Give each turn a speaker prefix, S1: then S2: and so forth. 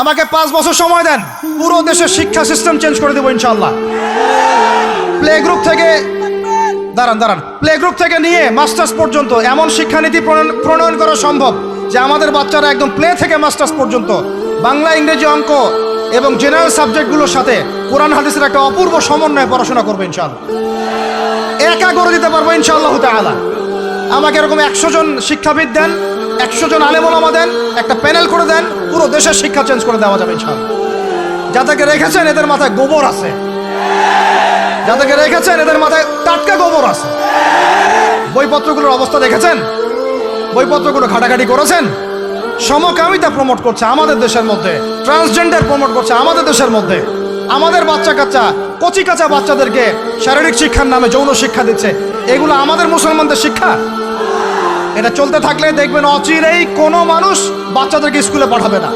S1: আমাকে 5 বছর সময় দেন, পুরো দেশের শিক্ষা সিস্টেম চেঞ্জ করে দেবো ইনশাআল্লাহ। প্লে গ্রুপ থেকে দাঁড়ান প্লে গ্রুপ থেকে নিয়ে মাস্টার্স পর্যন্ত এমন শিক্ষানীতি প্রণয়ন করা সম্ভব যে আমাদের বাচ্চারা একদম প্লে থেকে মাস্টার্স পর্যন্ত বাংলা, ইংরেজি, অঙ্ক এবং জেনারেল সাবজেক্টগুলোর সাথে কোরআন হাদিসের একটা অপূর্ব সমন্বয়ে পড়াশোনা করবে ইনশাআল্লাহ। একা করে দিতে পারবো ইনশাআল্লাহ তাআলা। আমাকে এরকম 100 জন শিক্ষাবিদ দেন, 100 জন আলেম ওলামা দেন, একটা প্যানেল করে দেন, পুরো দেশের শিক্ষা চেঞ্জ করে দেওয়া যাবে ইনশাআল্লাহ। যাদেরকে রেখেছেন এদের মাথায় গোবর আছে, যাদেরকে রেখেছেন এদের মাথায় টাটকা গোবর আছে। বইপত্রগুলোর অবস্থা দেখেছেন? বইপত্রগুলো ঘাটাঘাটি করেছেন? সমকামিতা প্রমোট করছে আমাদের দেশের মধ্যে, ট্রান্সজেন্ডার প্রমোট করছে আমাদের দেশের মধ্যে, আমাদের বাচ্চা কাচ্চা কচি কাঁচা বাচ্চাদেরকে শারীরিক শিক্ষার নামে যৌন শিক্ষা দিচ্ছে। এগুলো আমাদের মুসলমানদের শিক্ষা? এটা চলতে থাকলে দেখবেন অচিরেই কোনো মানুষ বাচ্চাদেরকে স্কুলে পাঠাবে না।